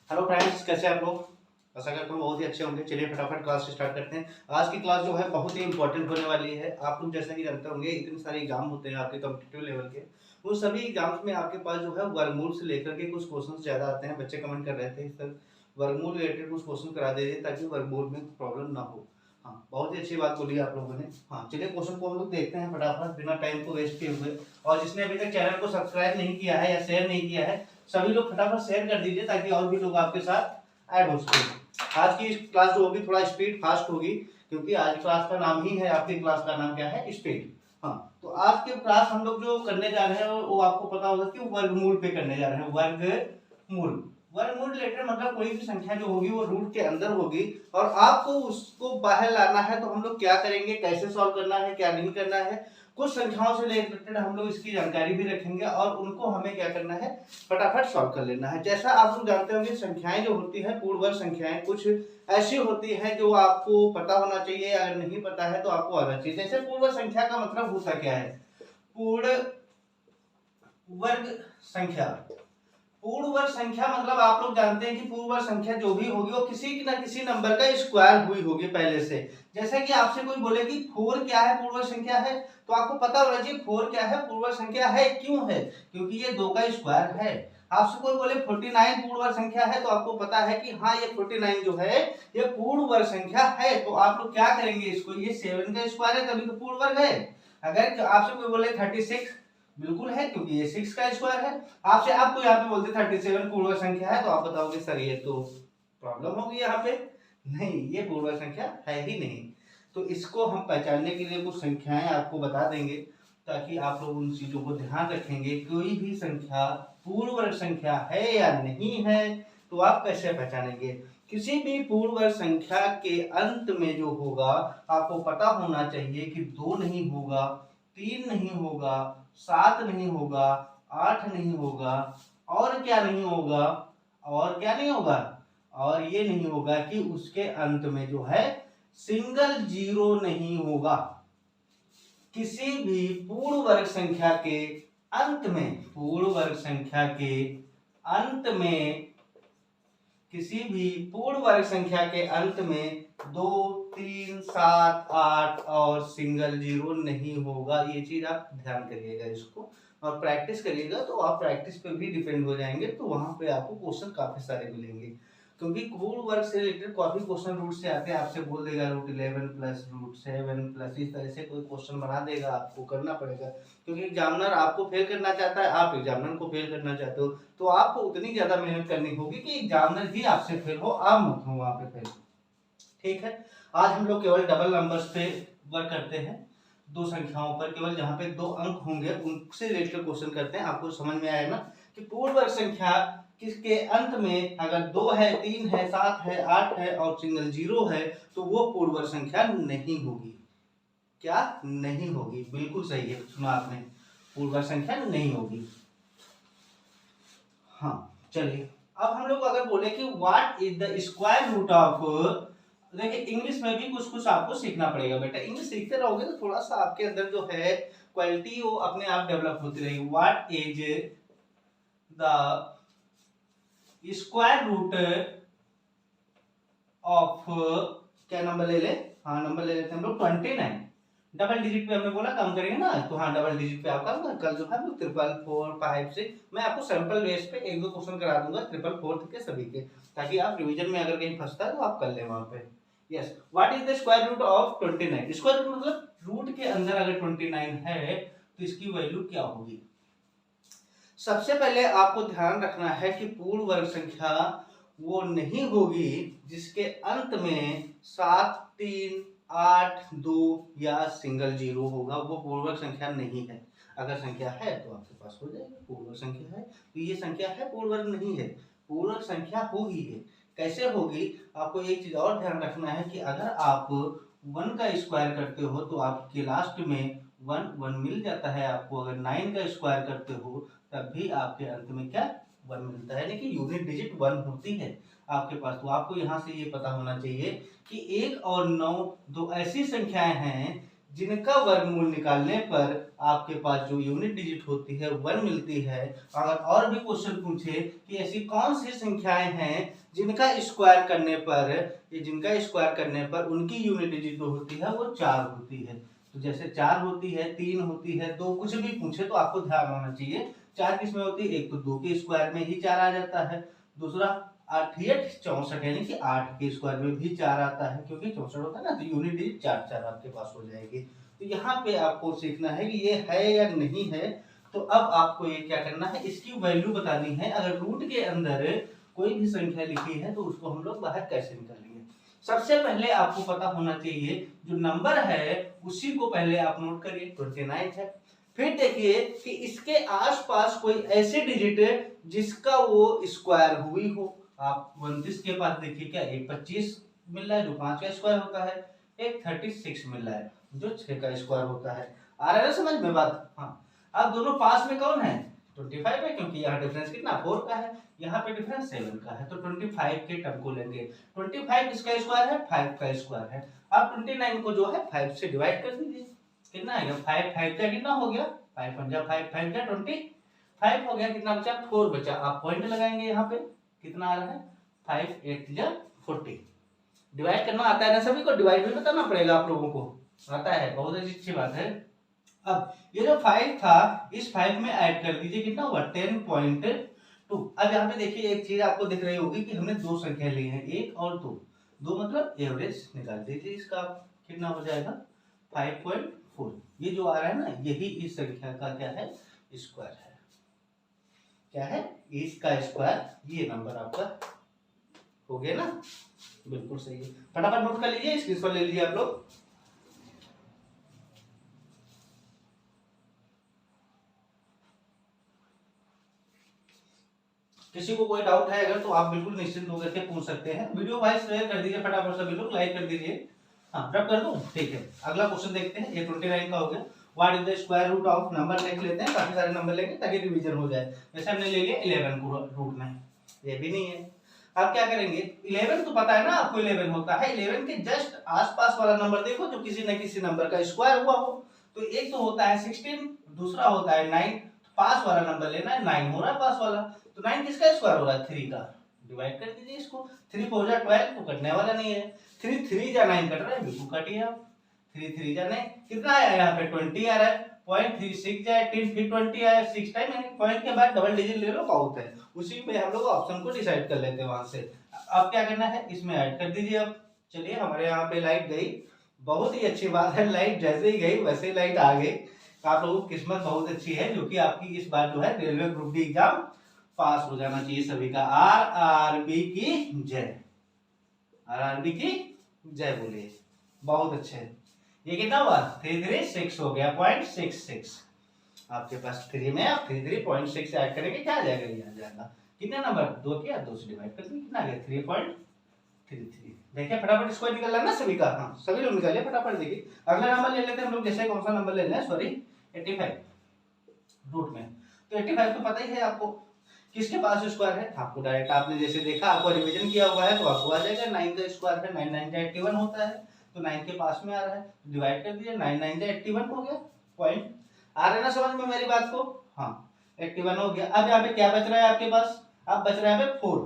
Hello friends, कैसे हैं आप लोग। आशा करता हूँ बहुत ही अच्छे होंगे। चलिए फटाफट क्लास स्टार्ट करते हैं। आज की क्लास जो है बहुत ही इंपॉर्टेंट होने वाली है। आप लोग जैसा कि जानते होंगे इतने सारे एग्जाम होते हैं आपके कॉम्पिटिटिव लेवल के। उन सभी एग्जाम्स में आपके पास जो है वर्गमूल से लेकर के कुछ क्वेश्चन ज्यादा आते हैं। बच्चे कमेंट कर रहे थे सर वर्गमूल रिलेटेड कुछ क्वेश्चन करा दीजिए ताकि वर्गमूल में प्रॉब्लम ना हो। हाँ, बहुत ही अच्छी बात बोली आप लोगों ने। हाँ, चलिए क्वेश्चन को हम लोग देखते हैं फटाफट बिना टाइम को वेस्ट किए हुए। और जिसने अभी तक चैनल को सब्सक्राइब नहीं किया है या शेयर नहीं किया है, सभी लोग फटाफट शेयर कर दीजिए ताकि और भी लोग आपके साथ ऐड हो सके। आज की क्लास जो होगी थोड़ा स्पीड फास्ट होगी, क्योंकि आज क्लास का नाम ही है, आपकी क्लास का नाम क्या है, स्पीड। हाँ, तो आज की क्लास हम लोग जो करने जा रहे हैं वो आपको पता होगा कि वर्गमूल पे करने जा रहे हैं। वर्गमूल वर्गमूल रिलेटेड मतलब कोई भी संख्या जो होगी वो रूट के अंदर होगी और आपको उसको बाहर लाना है। तो हम लोग क्या करेंगे, कैसे सॉल्व करना है, क्या नहीं करना है, कुछ संख्याओं से रिलेटेड हम लोग इसकी जानकारी भी रखेंगे और उनको हमें क्या करना है, फटाफट सॉल्व कर लेना है। जैसा आप लोग जानते होंगे संख्याएं जो होती है, पूर्ण वर्ग संख्याएं कुछ ऐसी होती है जो आपको पता होना चाहिए, अगर नहीं पता है तो आपको आना चाहिए। जैसे पूर्ण वर्ग संख्या का मतलब होता क्या है, पूर्ण वर्ग संख्या। पूर्ण वर्ग संख्या मतलब आप लोग जानते हैं कि पूर्ण वर्ग संख्या जो भी होगी वो किसी न किसी नंबर का स्क्वायर हुई होगी पहले से। जैसे कि आपसे कोई बोले कि 4 क्या है, पूर्ण वर्ग संख्या है, तो आपको पता होना चाहिए 4 क्या है, पूर्ण वर्ग संख्या है। क्यों है? क्योंकि ये 2 का स्क्वायर है। आपसे कोई बोले 49 पूर्ण वर्ग संख्या है, तो आपको पता है कि हाँ ये 49 जो है ये पूर्ण वर्ग संख्या है। तो आप लोग क्या करेंगे, इसको ये 7 का स्क्वायर है तभी तो पूर्ण वर्ग है। अगर आपसे कोई बोले 36, बिल्कुल है क्योंकि ये 6 का स्क्वायर है। आपसे आपको यहाँ पे बोलते 37 पूर्ण वर्ग संख्या है, तो आप बताओगे सर ये तो प्रॉब्लम होगी यहाँ पे। नहीं, ये पूर्ण वर्ग संख्या है ही नहीं। तो इसको हम पहचानने के लिए कुछ संख्याएं आपको बता देंगे ताकि आप लोग उन चीजों को ध्यान रखेंगे। कोई भी संख्या पूर्ण वर्ग संख्या है या नहीं है तो आप कैसे पहचानेंगे। किसी भी पूर्ण वर्ग संख्या के अंत में जो होगा आपको पता होना चाहिए कि 2 नहीं होगा, 3 नहीं होगा, 7 नहीं होगा, 8 नहीं होगा, और क्या नहीं होगा, और क्या नहीं होगा, और ये नहीं होगा कि उसके अंत में जो है सिंगल जीरो नहीं होगा। किसी भी पूर्ण वर्ग संख्या के अंत में, पूर्ण वर्ग संख्या के अंत में, किसी भी पूर्ण वर्ग संख्या के अंत में 2, 3, 7, 8 और सिंगल जीरो नहीं होगा। ये चीज आप ध्यान करिएगा इसको और प्रैक्टिस करिएगा, तो आप प्रैक्टिस पे भी डिपेंड हो जाएंगे। तो वहां पे आपको क्वेश्चन काफी सारे मिलेंगे, क्योंकि पूर्ण वर्ग से रिलेटेड काफी क्वेश्चन रूट से आते हैं। आपसे बोल देगा √11 प्लस √7 प्लस, इस तरह से कोई क्वेश्चन बना देगा, आपको करना पड़ेगा। क्योंकि एग्जामिनर आपको फेल करना चाहता है, आप एग्जामिनर को फेल करना चाहते हो, तो आपको उतनी ज्यादा मेहनत करनी होगी कि एग्जामिनर ही आपसे फेल हो, आप मत हो वहां पे फेल। ठीक है, आज हम लोग केवल डबल नंबर्स पे वर्क करते हैं, दो संख्याओं पर केवल जहां पे 2 अंक होंगे उनसे रिलेटेड क्वेश्चन करते हैं। आपको समझ में आया ना कि पूर्ण वर्ग संख्या किसके अंत में अगर 2 है, 3 है, 7 है, 8 है और सिंगल जीरो है तो वो पूर्ण वर्ग संख्या नहीं होगी। क्या नहीं होगी? बिल्कुल सही है, सुना आपने, पूर्ण वर्ग संख्या नहीं होगी। हाँ, चलिए अब हम लोग अगर बोले कि what is the square root of, देखिए इंग्लिश में भी कुछ कुछ आपको सीखना पड़ेगा बेटा। इंग्लिश सीखते रहोगे तो थोड़ा सा आपके अंदर जो है क्वालिटी वो अपने आप डेवलप होती रहेगी। What is the square root of, क्या नंबर ले ले, हाँ नंबर ले लेते हैं हम लोग 29। डबल डिजिट पे हमने बोला कम करेंगे ना, तो हाँ डबल डिजिट पे आपका कल जो है 455 मैं आपको सैंपल बेस पे 1-2 क्वेश्चन करा दूंगा 444 के सभी के, ताकि आप रिवीजन में अगर कहीं फंसता है तो आप कर ले वहां पे। Yes, what is the square root of 29? Square root मतलब रूट के अंदर अगर 29 है तो इसकी वैल्यू क्या होगी। सबसे पहले आपको ध्यान रखना है कि पूर्ण वर्ग संख्या वो नहीं होगी जिसके अंत में 7, 3, 8, 2 या सिंगल जीरो होगा, वो पूर्ण वर्ग संख्या नहीं है। अगर संख्या है तो आपके पास हो जाएगा, पूर्ण वर्ग संख्या है तो ये संख्या है, पूर्ण वर्ग नहीं है, पूर्ण वर्ग संख्या होगी है। कैसे होगी, आपको एक चीज और ध्यान रखना है कि अगर आप 1 का स्क्वायर करते हो तो आपके लास्ट में 1 मिल जाता है आपको। अगर 9 का स्क्वायर करते हो तब भी आपके अंत में क्या 1 मिलता है, यानी कि यूनिट डिजिट 1 होती है आपके पास। तो आपको यहाँ से ये पता होना चाहिए कि 1 और 9 दो ऐसी संख्याएं हैं जिनका वर्गमूल निकालने पर आपके पास जो यूनिट डिजिट होती है 1 मिलती है। अगर और भी क्वेश्चन पूछे कि ऐसी कौन सी संख्याएं हैं जिनका स्क्वायर करने पर उनकी यूनिट डिजिट जो होती है वो 4 होती है। तो जैसे 4 होती है, 3 होती है, 2 कुछ भी पूछे तो आपको ध्यान होना चाहिए 4 किसमें होती है, एक तो 2 के स्क्वायर में ही 4 आ जाता है, दूसरा 8 64 यानी कि 8 के स्क्वायर में भी 4 आता है, क्योंकि 64 होता है ना, तो यूनिट डिजिट 4 4 आपके पास हो जाएगी। तो यहाँ पे आपको सीखना है कि ये है या नहीं है। तो अब आपको ये क्या करना है, इसकी वैल्यू बतानी है। अगर रूट के अंदर कोई भी संख्या लिखी है तो उसको हम लोग बाहर कैसे निकालेंगे। सबसे पहले आपको पता होना चाहिए जो नंबर है उसी को पहले आप नोट करिए, 29 है। फिर देखिए कि इसके आसपास कोई ऐसे डिजिट है जिसका वो स्क्वायर हुई हो। आप 29 के पास देखिए क्या, एक 25 मिल रहा है जो 5 का स्क्वायर होता है, एक 36 मिल रहा है जो 6 का स्क्वायर होता है। आ रहा है समझ में बात। हाँ, अब दोनों पास में कौन है, 25 है, क्योंकि यहाँ डिफरेंस कितना 4 का है, यहाँ पे डिफरेंस 7 का है, तो 25 के टर्म को लेंगे। 25 किसका स्क्वायर है, 5 का स्क्वायर है। अब 29 को जो है 5 से डिवाइड कर दीजिए, कितना आएगा 5 5 का कितना हो गया, 5 5 5 5 का 25 हो गया, कितना बचा 4 बचा। आप पॉइंट लगाएंगे यहाँ पे, कितना आ रहा है 5 8 जा 40। डिवाइड करना आता है ना सभी को, डिवाइड भी बताना पड़ेगा आप लोगों को, आता है, बहुत अच्छी बात है। अब ये जो 5 था इस 5 में ऐड कर दीजिए, कितना हुआ 10.2। अब यहाँ पे देखिए एक चीज आपको दिख रही होगी कि हमने दो संख्या ली है, 1 और 2, दो मतलब एवरेज निकाल दीजिए इसका, कितना हो जाएगा 5.4। ये जो आ रहा है ना यही इस संख्या का क्या है, स्क्वायर है। क्या है, इसका स्क्वायर, ये नंबर आपका हो गया ना, बिल्कुल सही है। फटाफट नोट कर लीजिए, स्क्रीनशॉट ले लीजिए आप लोग। किसी को कोई डाउट है अगर तो आप बिल्कुल निश्चिंत होकर के पूछ सकते हैं। वीडियो भाई शेयर कर दीजिए फटाफट, सभी लोग लाइक कर दीजिए। हाँ रब कर दूं, ठीक है। अगला क्वेश्चन देखते हैं, ये 29 का हो गया। What is the square root of, number लिख लेते हैं, काफी सारे नंबर लेंगे ताकि रिवीजन हो जाए। जैसे हमने ले लिया 11 को रूट में, ये भी नहीं है। आप क्या करेंगे, 11 तो पता है ना आपको 11 होता है, 11 के जस्ट आसपास वाला नंबर देखो जो किसी न किसी नंबर का स्क्वायर हुआ हो। तो एक तो होता है 16, दूसरा होता है 9, पास वाला नंबर लेना है, 9 हो रहा है पास वाला, तो 9 किसका स्क्वायर हो रहा है 3 का, डिवाइड कर दीजिए इसको। 3 4 जा 12, तो कटने वाला नहीं है। 3 3 जा 9 कट रहा है, बिल्कुल काटिए आप। 3 3 जा 9, कितना आया यहाँ पे 20 आ रहा है, 0.36 जाए 18 फिर 20 आया, 6 टाइम यानी पॉइंट के बाद डबल डिजिट ले लो बहुत है, उसी पे हम लोग ऑप्शन को डिसाइड कर लेते हैं वहां से। अब क्या करना है, इसमें ऐड कर दीजिए। अब चलिए हमारे यहाँ पे लाइट गई, बहुत ही अच्छी बात है, लाइट जैसे ही गई वैसे ही लाइट आ गई। आप लोगों की किस्मत बहुत अच्छी है, जो कि आपकी इस बार जो है रेलवे ग्रुप डी एग्जाम पास हो जाना चाहिए सभी का। आरआरबी की जय, आरआरबी की जय बोलिए, बहुत अच्छे। ये कितना हुआ 336 हो गया, 0.66। आपके पास 3 में आप 3.6 ऐड करेंगे, क्या आ जाएगा, ये आ जाएगा कितने नंबर, 2 किया 2 से डिवाइड कर दिया, कितना आ गया 3.33। देखिए फटाफट इसको निकालना ना सभी का, हाँ सभी लोग निकालिए फटाफट। देखिए अगला नंबर ले लेते हैं हम लोग, जैसे कौन सा नंबर लेना है, सॉरी 85 रूट में। तो 85 तो पता ही है आपको किसके पास स्क्वायर है, आपको डायरेक्ट आपने जैसे देखा, आपको रिवीजन किया हुआ है तो आपको आ जाएगा 9 का स्क्वायर है, 9 9 81 होता है, तो 9 के पास में आ रहा है, डिवाइड कर दीजिए, 9 9 81 हो गया। पॉइंट आ रहा है ना समझ में मेरी बात को, हाँ 81 हो गया। अब यहाँ पे क्या बच रहा है आपके पास, अब बच रहा है 4,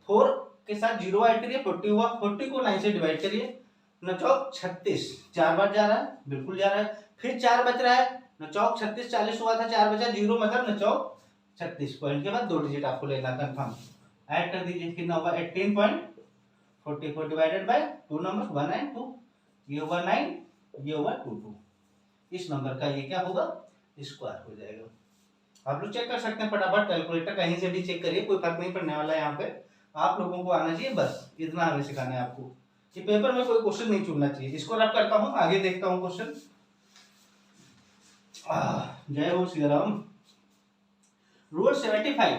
4 के साथ 0 ऐड करिए, 40 हुआ, 40 को 9 से डिवाइड करिए, 9 चौक 36, 4 बार जा रहा है, बिल्कुल जा रहा है। फिर 4 बच रहा है, 9 चौक 36, 40 हुआ था, 4 बचा 0, मतलब 9 चौक 36। पॉइंट के बाद 2 डिजिट आपको लेना कंफर्म, ऐड कर दीजिए, कितना होगा 18.44 डिवाइडेड बाय 2 नंबर 1 एंड 2, ये होगा 9, ये होगा 22। इस नंबर का ये क्या होगा, स्क्वायर हो जाएगा। आप लोग चेक कर सकते हैं फटाफट, कैलकुलेटर कहीं से भी चेक करिए, कोई फर्क नहीं पड़ने वाला है यहाँ पे। आप लोगों को आना चाहिए, बस इतना हमें सिखाना है आपको कि पेपर में कोई क्वेश्चन नहीं चुनना चाहिए। इसको रब करता हूँ, आगे देखता हूँ क्वेश्चन। जय हो श्री राम। रूट 75,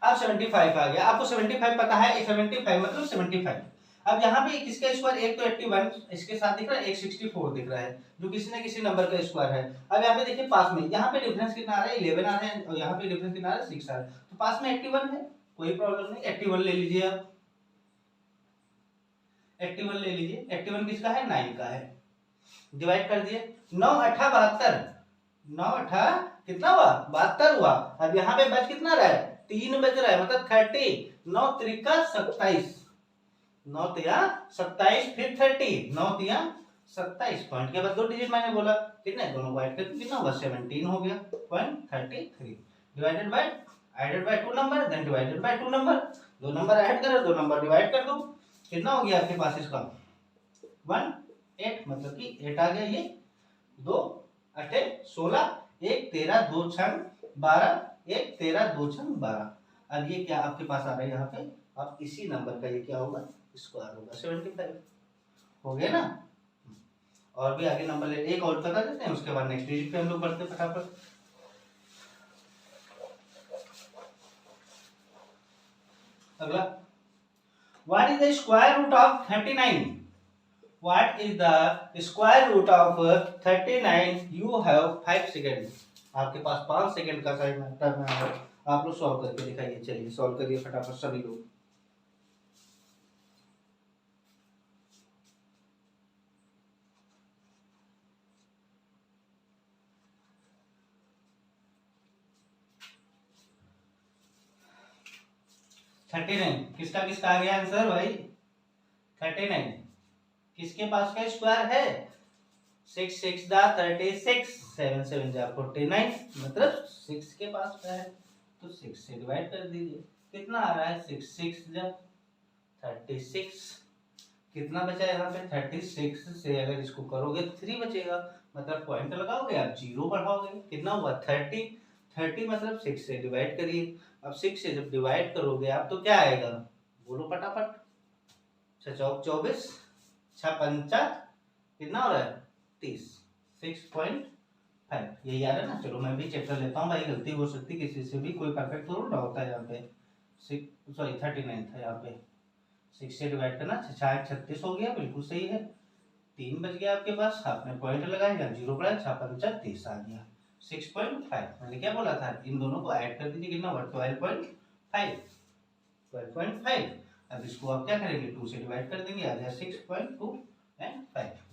अब 75 आ गया, आपको 75 पता है, 75 मतलब 75। अब यहाँ पे किसका स्क्वायर, एक तो 81 इसके साथ दिख रहा है, एक 64 दिख रहा है जो किसी न किसी नंबर का स्क्वायर है। अब यहाँ पे देखिए पास में, यहाँ पे डिफरेंस कितना आ रहा है 11 आ रहा है, और यहाँ पे डिफरेंस कितना आ रहा है 6 आ रहा है, तो पास में 81 है, कोई प्रॉब्लम नहीं, 81 ले लीजिए आप, 81 ले लीजिए। 81 किसका है, 9 का है। डिवाइड कर दिए, 9 अठा 72, 9 अठा कितना हुआ 72 हुआ। अब यहाँ पे बच कितना रहा है 3 बच रहा है, मतलब 30, 9 त्रिका 27, 9 तिया 27, फिर 30, 9 तिया 27, पॉइंट के बाद 2 डिजिट मैंने बोला, कितने दोनों को ऐड करके कितना हुआ 17 हो गया, 0.33 divided by, added by 2 number, then divided by 2 number, 2 number add करो 2 नंबर डिवाइड कर दो, कितना हो गया आपके पास इसका 1 8, मतलब कि 8 आ गया। ये 2 8 16, 1 13 2 6 12, 1 13 2 6 12। अब ये क्या आपके पास आ रहा है यहाँ पे, अब इसी नंबर का ये क्या होगा स्क्वायर होगा 75, हो गया ना। और भी आगे नंबर ले, एक और बता देते हैं, उसके बाद नेक्स्ट डिजिट पे हम लोग बढ़ते फटाफट। अगला, what is the square root of 39, what is the square root of 39, you have 5 second, आपके पास 5 सेकेंड का टाइम है, आप लोग सॉल्व करके दिखाइए। चलिए सॉल्व करिए फटाफट सभी लोग। थर्टी नाइन किसका किसका आ गया आंसर भाई, 39 किसके पास का स्क्वायर है, 6 6 दा 36, 7 7 जा 49, मतलब 6 के पास का है, तो 6 से डिवाइड कर दीजिए, कितना आ रहा है 6 6 जा 36, कितना बचा यहाँ पे 36 से अगर इसको करोगे तो 3 बचेगा, मतलब पॉइंट लगाओगे आप 0 बढ़ाओगे, कितना हुआ 30, 30 मतलब 6 से डिवाइड करिए, अब 6 से जब डिवाइड करोगे आप तो क्या आएगा, बोलो फटाफट, 6 चौक 24, 6 पंचा कितना हो रहा है 30, 6.5, यही आ रहा है ना। चलो मैं भी चेक कर लेता हूँ भाई, गलती हो सकती है किसी से भी, कोई परफेक्ट थोड़ा ना होता है यहाँ पे, 39 था यहाँ पे, 6 से डिवाइड करना, 6 36 हो गया, बिल्कुल सही है, 3 बच गया आपके पास, आपने पॉइंट लगाया 0 बढ़ाया, 6 पंचा 30 आ गया, 6.5, मैंने क्या बोला था, इन दोनों को ऐड कर दीजिए, कितना हुआ 12.5, 12.5, अब इसको आप क्या करेंगे 2 से डिवाइड कर देंगे, आ गया 6.25,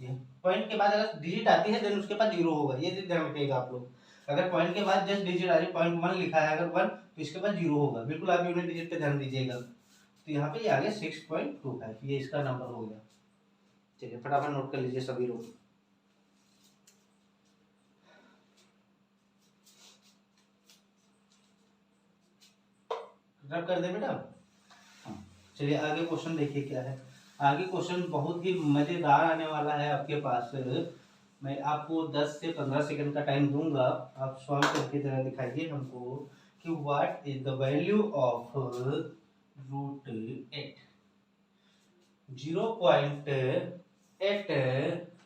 ये पॉइंट के बाद अगर डिजिट आती है देन उसके बाद 0 होगा, ये ध्यान रखिएगा आप लोग, अगर पॉइंट के बाद जस्ट डिजिट आ रही, पॉइंट 1 लिखा है अगर 1 तो इसके बाद 0 होगा, बिल्कुल आप यूनिट डिजिट पे ध्यान दीजिएगा। तो यहाँ पे ये आ गया 6.25, ये इसका नंबर हो गया। चलिए फटाफट नोट कर लीजिए सभी लोग। रब कर दे बेटा। हाँ चलिए आगे क्वेश्चन देखिए क्या है, आगे क्वेश्चन बहुत ही मजेदार आने वाला है आपके पास, मैं आपको 10 से 15 सेकंड का टाइम दूंगा, आप सॉल्व करके जरा दिखाइए हमको कि what is the value of root 8, 0.8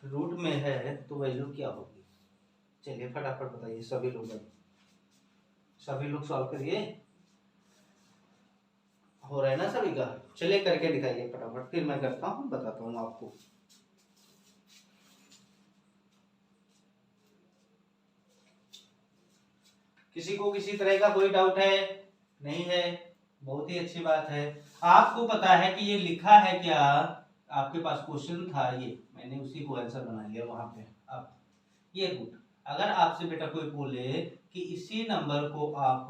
root में है तो वैल्यू क्या होगी, चलिए फटाफट बताइए सभी लोग, सभी लोग सॉल्व करिए, हो रहा है ना सभी का, चलिए करके दिखाइए फटाफट, फिर मैं करता हूँ बताता हूँ आपको। किसी को किसी तरह का कोई डाउट है, नहीं है, बहुत ही अच्छी बात है। आपको पता है कि ये लिखा है क्या, आपके पास क्वेश्चन था ये, मैंने उसी को आंसर बना लिया वहां पे। अब ये रूट, अगर आपसे बेटा कोई बोले कि इसी नंबर को आप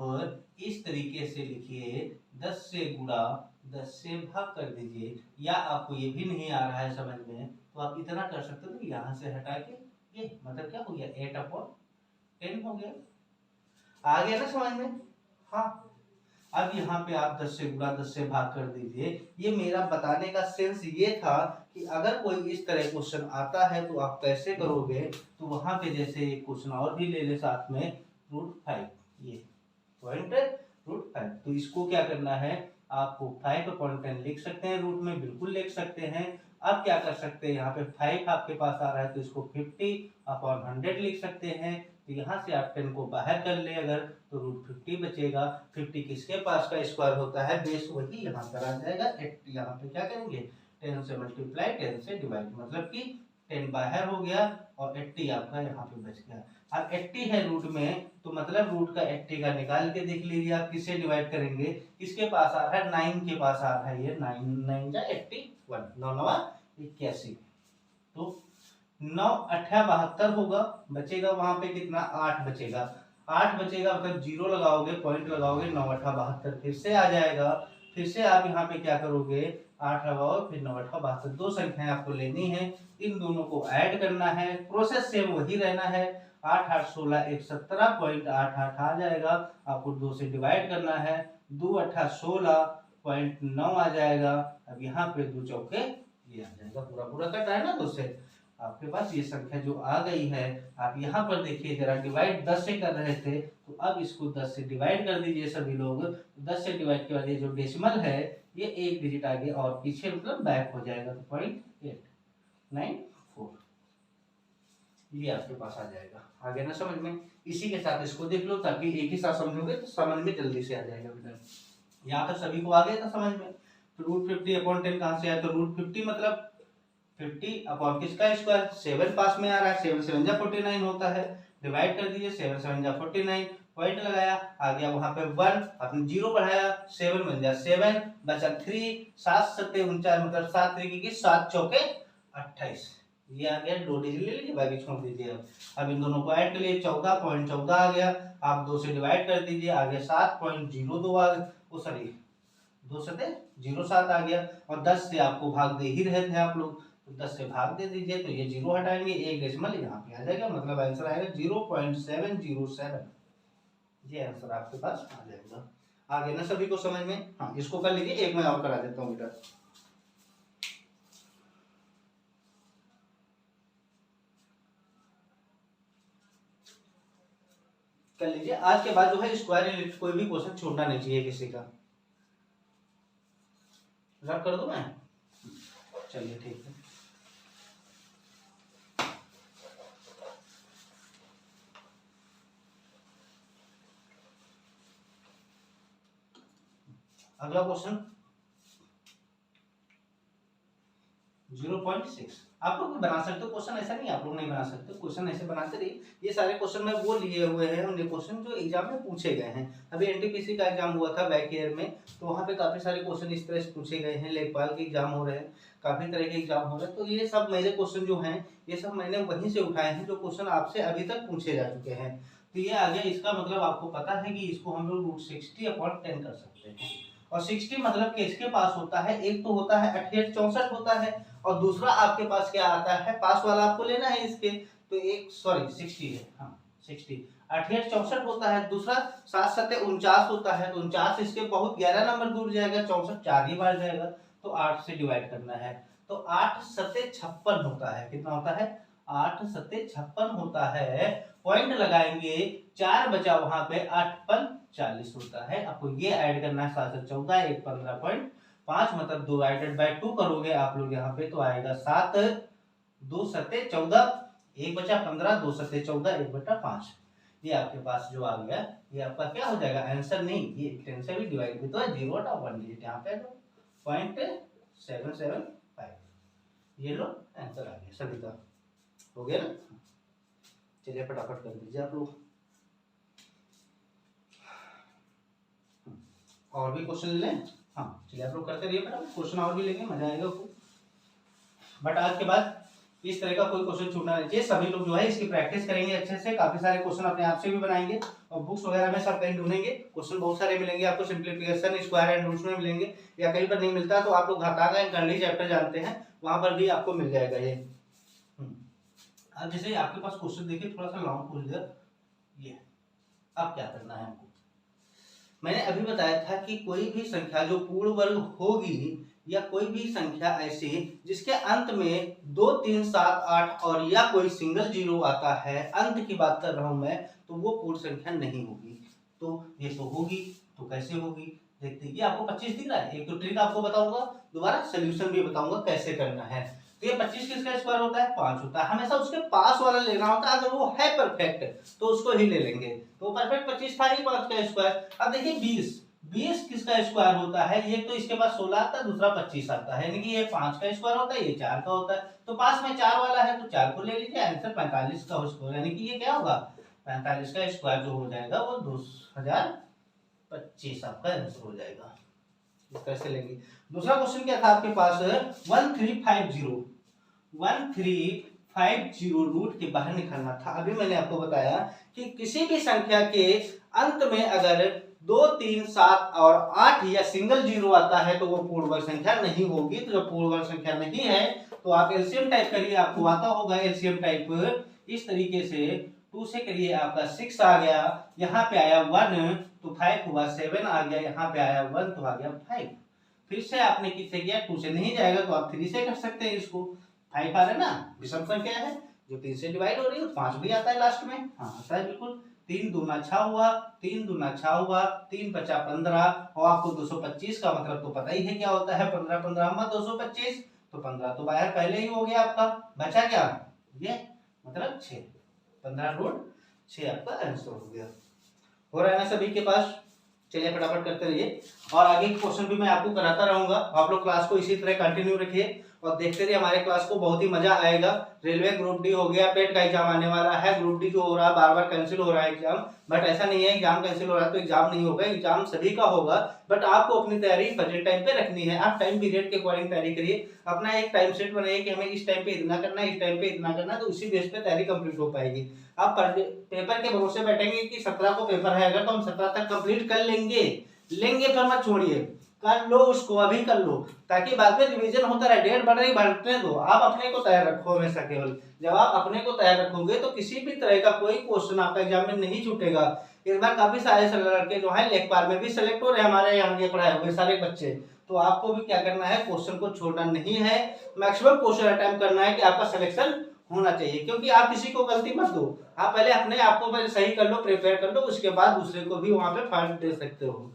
इस तरीके से लिखिए, 10 से गुणा 10 से भाग कर दीजिए, या आपको ये भी नहीं आ रहा है समझ में, तो आप इतना कर सकते हो, यहाँ से हटा के ये मतलब क्या हो गया 8/10 हो गया, आ गया ना समझ में। हाँ अब यहाँ पे आप 10 से गुणा 10 से भाग कर दीजिए, ये मेरा बताने का सेंस ये था कि अगर कोई इस तरह क्वेश्चन आता है तो आप कैसे करोगे, तो वहां पे जैसे एक क्वेश्चन और भी ले ले साथ में, √5, ये पॉइंट √5, तो इसको क्या करना है आपको 5/10 लिख सकते हैं, रूट में बिल्कुल लिख सकते हैं। अब क्या कर सकते हैं, यहाँ पे 5 आपके पास आ रहा है तो इसको 50/100 लिख सकते हैं, तो यहाँ से आप 10 को बाहर कर ले अगर तो √50 बचेगा, 50 किसके पास का स्क्वायर होता है, बेस वही यहाँ पर आ जाएगा, 80 यहाँ पे क्या करेंगे 10 से मल्टीप्लाई 10 से डिवाइड, मतलब कि 10 बाहर हो गया और 80 आपका यहाँ पे बच गया। अब 80 है रूट में तो मतलब रूट का 80 का निकाल के देख लीजिए आप किससे डिवाइड करेंगे, किसके पास आ रहा है 9 के पास आ रहा है, ये 9 9 जा 81, 9 9 81, तो 9 8 72 होगा, बचेगा वहां पे कितना 8 बचेगा, 8 बचेगा मतलब जीरो लगाओगे, पॉइंट लगाओगे, 9 8 72 फिर से आ जाएगा। फिर से आप यहाँ पे क्या करोगे, 8 लगाओ फिर 9 8 72, दो संख्याएं आपको लेनी है, इन दोनों को ऐड करना है, प्रोसेस सेम वही रहना है। 8 8 16 117.88 आ जाएगा, आपको 2 से डिवाइड करना है, 2 8 16.9 आ जाएगा। अब यहाँ पे 2 चौके ये आ जाएगा, पूरा पूरा कट रहा है ना 2 से। आपके पास ये संख्या जो आ गई है, आप यहाँ पर देखिए जरा, डिवाइड 10 से कर रहे थे तो अब इसको 10 से डिवाइड कर दीजिए सभी लोग। 10 से डिवाइड के बाद ये जो डेसिमल है ये एक डिजिट आगे और पीछे मतलब बैक हो जाएगा, तो 0.894 ये आपके पास आ जाएगा। आगे ना समझ में, इसी के साथ इसको देख लो ताकि एक ही साथ समझोगे तो समझ में जल्दी से आ जाएगा बेटा। यहाँ तक सभी को आ गया था समझ में। तो √50/10 कहाँ से आया, तो √50 मतलब 50 अपॉन किसका स्क्वायर, 7 पास में आ रहा है, 7 7 जा 49 होता है, डिवाइड कर दीजिए, 7 7 जा 49, पॉइंट लगाया, आ गया वहां पे 1, आपने 0 बढ़ाया, 7 बन गया 7, बचा 3, 7 7 49 मतलब 7 तरीके की 7 चौके 28, ये आ गया, 2 डिजिट ले लीजिए, बाकी छोड़ दीजिए। अब इन दोनों को ऐड कर लिए, 14.14 आ गया, आप 2 से डिवाइड कर दीजिए, आ गया 7.02 आ गया, वो सॉरी 2 से 07 आ गया, और 10 से आपको भाग दे ही रहे थे आप लोग, तो 10 से भाग दे दीजिए, तो ये 0 हटाएंगे, एक डेसिमल यहाँ पे आ जाएगा, मतलब आंसर आएगा 0.707, ये आंसर आपके पास आ जाएगा। आगे ना सभी को समझ में, हाँ इसको कर लीजिए, एक मैं और करा देता हूँ बेटा। कर लीजिए, आज के बाद जो है स्क्वायर रिलेटेड कोई भी क्वेश्चन छोड़ना नहीं चाहिए किसी का। रब कर दूं मैं, चलिए ठीक है। अगला क्वेश्चन 0.6, आप लोग भी बना सकते हो क्वेश्चन, ऐसा नहीं आप लोग नहीं बना सकते, क्वेश्चन ऐसे बनाते रहिए। ये सारे क्वेश्चन मैं वो लिए हुए हैं, हमने क्वेश्चन जो एग्जाम में पूछे गए हैं। अभी एनटीपीसी का एग्जाम हुआ था बैक ईयर में, तो वहाँ पे काफी सारे क्वेश्चन इस तरह से पूछे गए हैं, लेखपाल के एग्जाम हो रहे हैं, काफी तरह के एग्जाम हो रहे हैं, तो ये सब मेरे क्वेश्चन जो हैं ये सब मैंने वहीं से उठाए हैं, जो क्वेश्चन आपसे अभी तक पूछे जा चुके हैं। तो ये आ गया, इसका मतलब आपको पता है कि इसको हम लोग √60/10 कर सकते हैं, और 60 मतलब किसके पास होता है, एक तो होता है 68 64 होता है, और दूसरा आपके पास क्या आता है, पास वाला आपको लेना है इसके, तो एक सॉरी 60 है, हाँ 60, 68 64 होता है, दूसरा 7 7 49 होता है, तो 49 इसके बहुत 11 नंबर दूर जाएगा, 64 4 ही बार जाएगा, तो 8 से डिवाइड करना है, तो 8 7 56 होता है, कितना होता है 8 7 56 होता है, पॉइंट लगाएंगे, 4 बचा वहां पे, 8 5 40 होता है, आपको ये ऐड करना है, 7 14 1 15.5 मतलब डिवाइडेड बाय 2 करोगे आप लोग यहाँ पे, तो आएगा 7 2 7 14, एक बचा 15, 2 7 14, 1/5, ये आपके पास जो आ गया, ये आपका क्या हो जाएगा, आंसर नहीं, ये 10 से भी डिवाइड भी तो है, 0 हटाओ 1 डिजिट यहाँ पे 0.775, ये लो आंसर आ गया सभी का, हो गया ना। चलिए फटाफट कर दीजिए आप लोग, और भी क्वेश्चन लें, हाँ चलिए आप लोग करते रहिए फटाफट, क्वेश्चन और भी लेंगे, मजा आएगा आपको। बट आज के बाद इस तरह का कोई क्वेश्चन छूटना नहीं चाहिए, सभी लोग जो है इसकी प्रैक्टिस करेंगे अच्छे से, काफी सारे क्वेश्चन अपने आप से भी बनाएंगे, और बुक्स वगैरह में सब कहीं ढूंढेंगे, क्वेश्चन बहुत सारे मिलेंगे आपको, सिंप्लीफिकेशन स्क्वायर एंड रूट्स में मिलेंगे, या कहीं पर नहीं मिलता तो आप लोग घातांक एंड कर्ली चैप्टर जानते हैं, वहां पर भी आपको मिल जाएगा ये। अब जैसे आपके पास क्वेश्चन देखिए थोड़ा सा लॉन्ग प्रोसीजर, ये अब क्या करना है हमको, मैंने अभी बताया था कि कोई भी संख्या जो पूर्ण वर्ग होगी, या कोई भी संख्या ऐसी जिसके अंत में 2 3 7 8 और या कोई सिंगल जीरो आता है, अंत की बात कर रहा हूं मैं, तो वो पूर्ण संख्या नहीं होगी। तो ये तो होगी, तो कैसे होगी देखते हैं। ये आपको 25 दिख रहा है, एक तो ट्रिक आपको बताऊंगा, दोबारा सोल्यूशन भी बताऊंगा कैसे करना है। तो ये 25 किसका स्क्वायर होता है, 5 होता है, हमेशा उसके पास वाला लेना होता है, अगर वो है परफेक्ट तो उसको ही ले लेंगे, तो परफेक्ट 25 था ही 5 का स्क्वायर। अब देखिए 20 किसका स्क्वायर होता है, ये तो इसके पास 16 आता है, दूसरा 25 आता है, यानी कि ये 5 का स्क्वायर होता है, ये 4 का होता है, तो पास में 4 वाला है तो 4 को ले लीजिए, आंसर 45 का स्क्वायर, यानी कि ये क्या होगा 45 का स्क्वायर जो हो जाएगा वो 2025 आपका आंसर हो जाएगा, इस तरह से लेंगे। दूसरा क्वेश्चन क्या था आपके पास, 1350 50 रूट के बाहर निकालना था। अभी मैंने आपको बताया कि किसी भी संख्या के अंत में अगर 2, 3, 7 और 8 या सिंगल जीरो आता है तो वो पूर्ण वर्ग संख्या नहीं होगी। तो जब पूर्ण वर्ग संख्या नहीं है तो आप एलसीएम टाइप करिए, आपको आता होगा एलसीएम टाइप इस तरीके से। 2 से करिए आपका 6 आ गया, यहाँ पे आया 1 तो 5 हुआ, 7 आ गया, यहाँ पे आया 1 तो आ गया 5। फिर से आपने किससे किया, 2 से नहीं जाएगा तो आप 3 से कर सकते हैं इसको। 5 आ रहा है ना, विषम संख्या है जो 3 से डिवाइड हो रही है, 5 भी आता है लास्ट में। हाँ आता है बिल्कुल। 3 दूना 6 हुआ, 3 दूना 6 हुआ, 3 बचा 15 और आपको 225 का मतलब तो पता ही है क्या होता है, 15 15 में 225 तो 15 तो बाहर पहले ही हो गया आपका। बचा क्या, ये मतलब 6, 15 रूट 6 आपका आंसर हो गया। हो रहा है ना सभी के पास? चलिए फटाफट करते रहिए और आगे के क्वेश्चन भी मैं आपको कराता रहूंगा। आप लोग क्लास को इसी तरह कंटिन्यू रखिए और देखते रहिए हमारे क्लास को, बहुत ही मजा आएगा। रेलवे ग्रुप डी हो गया, पेट का एग्जाम आने वाला है। ग्रुप डी जो हो रहा है बार बार कैंसिल हो रहा है एग्जाम, बट ऐसा नहीं है एग्जाम कैंसिल हो रहा है तो एग्जाम नहीं होगा, एग्जाम सभी का होगा। बट आपको अपनी तैयारी बजट टाइम पे रखनी है। आप टाइम पीरियड के अकॉर्डिंग तैयारी करिए, अपना एक टाइम सेट बनाइए कि हमें इस टाइम पे इतना करना है, इस टाइम पे इतना करना है, तो उसी बेस पे तैयारी कंप्लीट हो पाएगी। आप पेपर के भरोसे बैठेंगे कि 17 को पेपर है अगर तो हम 17 तक कंप्लीट कर लेंगे, फिर मत छोड़िए, कर लो उसको, अभी कर लो ताकि बाद में रिवीजन होता रहे। डेट बढ़ रही बढ़ने दो, आप अपने को तैयार रखो हमेशा। केवल जब आप अपने को तैयार रखोगे तो किसी भी तरह का कोई क्वेश्चन आपका एग्जाम में नहीं छूटेगा। इस बार काफी सारे लड़के जो है लेखपाल में भी सिलेक्ट हो रहे हैं, हमारे यहाँ के पढ़ाए हुए सारे बच्चे। तो आपको भी क्या करना है, क्वेश्चन को छोड़ना नहीं है, मैक्सिमम क्वेश्चन अटेम्प्ट करना है कि आपका सिलेक्शन होना चाहिए। क्योंकि आप किसी को गलती मत दो, आप पहले अपने आप को पहले सही कर लो, प्रिपेयर कर लो, उसके बाद दूसरे को भी वहां पे फॉल्ट दे सकते हो।